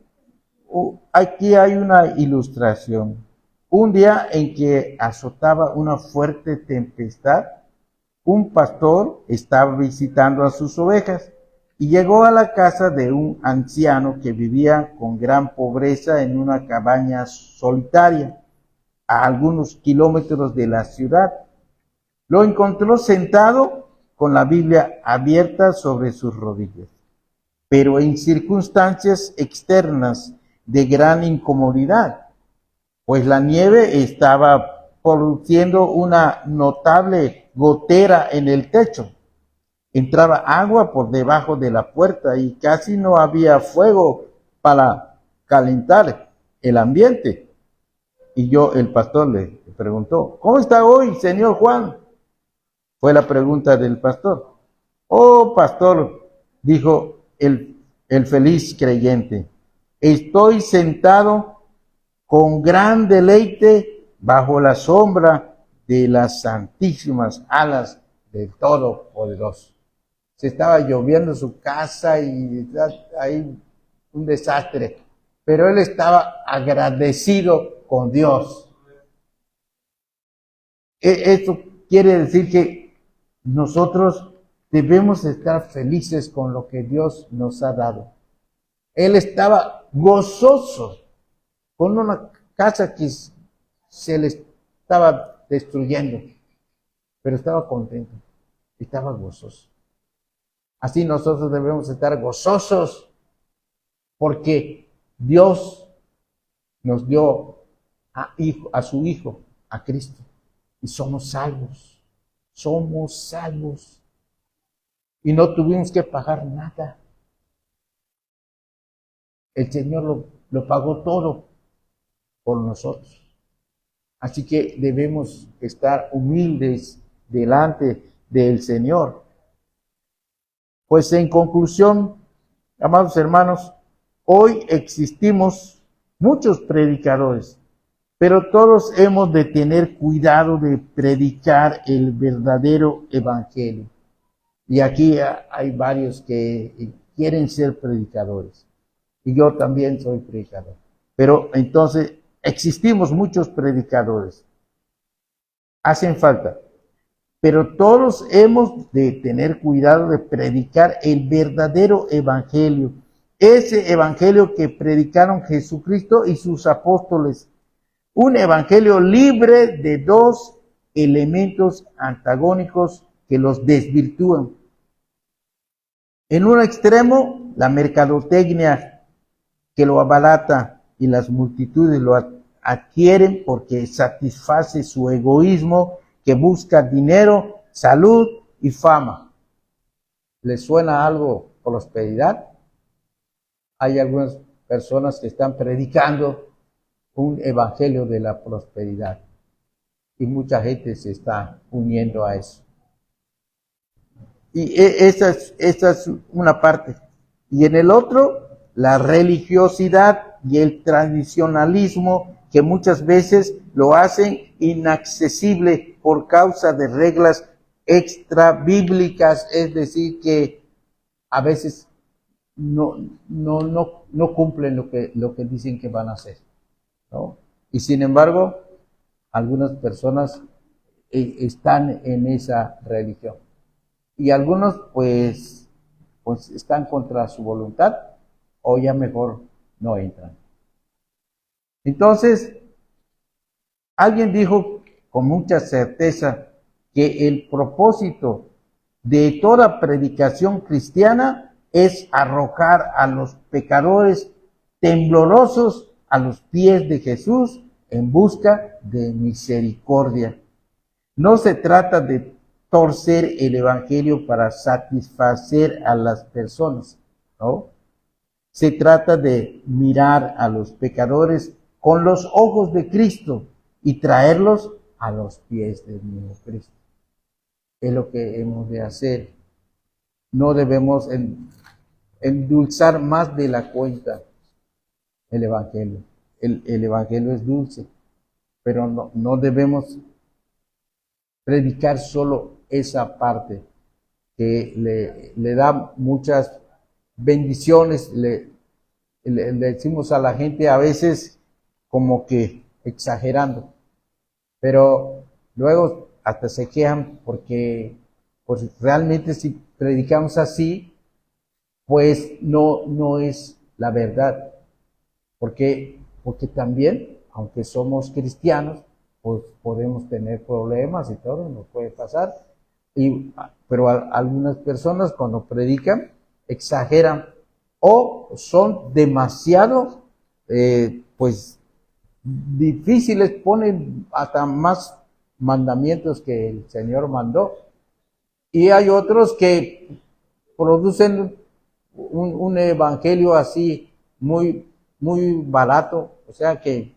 aquí hay una ilustración. Un día en que azotaba una fuerte tempestad, un pastor estaba visitando a sus ovejas y llegó a la casa de un anciano que vivía con gran pobreza en una cabaña solitaria, a algunos kilómetros de la ciudad. Lo encontró sentado con la Biblia abierta sobre sus rodillas, pero en circunstancias externas de gran incomodidad, pues la nieve estaba produciendo una notable gotera en el techo. Entraba agua por debajo de la puerta y casi no había fuego para calentar el ambiente. Y el pastor le preguntó, ¿cómo está hoy, señor Juan? Fue la pregunta del pastor. Oh, pastor, dijo el feliz creyente, estoy sentado con gran deleite bajo la sombra de las santísimas alas del Todopoderoso. Se estaba lloviendo su casa y ahí un desastre, pero él estaba agradecido con Dios. Esto quiere decir que nosotros debemos estar felices con lo que Dios nos ha dado. Él estaba gozoso con una casa que se le estaba destruyendo, pero estaba contento, estaba gozoso. Así nosotros debemos estar gozosos porque Dios nos dio a su Hijo, a Cristo, y somos salvos. Somos salvos. Y no tuvimos que pagar nada. El Señor lo pagó todo por nosotros. Así que debemos estar humildes delante del Señor. Pues en conclusión, amados hermanos, hoy existimos muchos predicadores, pero todos hemos de tener cuidado de predicar el verdadero evangelio. Y aquí hay varios que quieren ser predicadores. Y yo también soy predicador. Pero entonces existimos muchos predicadores. Hacen falta. Pero todos hemos de tener cuidado de predicar el verdadero evangelio. Ese evangelio que predicaron Jesucristo y sus apóstoles. Un evangelio libre de dos elementos antagónicos que los desvirtúan. En un extremo, la mercadotecnia que lo abarata y las multitudes lo adquieren porque satisface su egoísmo que busca dinero, salud y fama. ¿Les suena algo prosperidad? Hay algunas personas que están predicando un evangelio de la prosperidad y mucha gente se está uniendo a eso. Y esa es una parte. Y en el otro, la religiosidad y el tradicionalismo, que muchas veces lo hacen inaccesible por causa de reglas extra bíblicas, es decir, que a veces no cumplen lo que dicen que van a hacer, ¿no? Y sin embargo, algunas personas están en esa religión. Y algunos pues están contra su voluntad o ya mejor no entran. Entonces, alguien dijo con mucha certeza que el propósito de toda predicación cristiana es arrojar a los pecadores temblorosos a los pies de Jesús en busca de misericordia. No se trata de torcer el evangelio para satisfacer a las personas, ¿no? Se trata de mirar a los pecadores con los ojos de Cristo y traerlos a los pies del mismo Cristo. Es lo que hemos de hacer. No debemos endulzar más de la cuenta el evangelio. El evangelio es dulce, pero no debemos predicar solo esa parte que le da muchas bendiciones. Le decimos a la gente a veces como que exagerando, pero luego hasta se quejan porque pues realmente si predicamos así, pues no es la verdad, porque también, aunque somos cristianos, pues podemos tener problemas y todo, nos puede pasar. Pero algunas personas cuando predican exageran o son demasiado, pues difíciles, ponen hasta más mandamientos que el Señor mandó. Y hay otros que producen un evangelio así muy barato, o sea que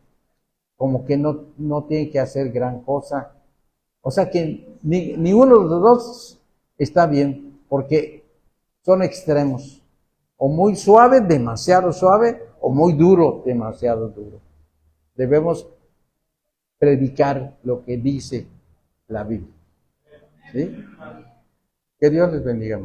como que no tiene que hacer gran cosa. O sea que ni uno de los dos está bien, porque son extremos. O muy suave, demasiado suave, o muy duro, demasiado duro. Debemos predicar lo que dice la Biblia. ¿Sí? Que Dios les bendiga.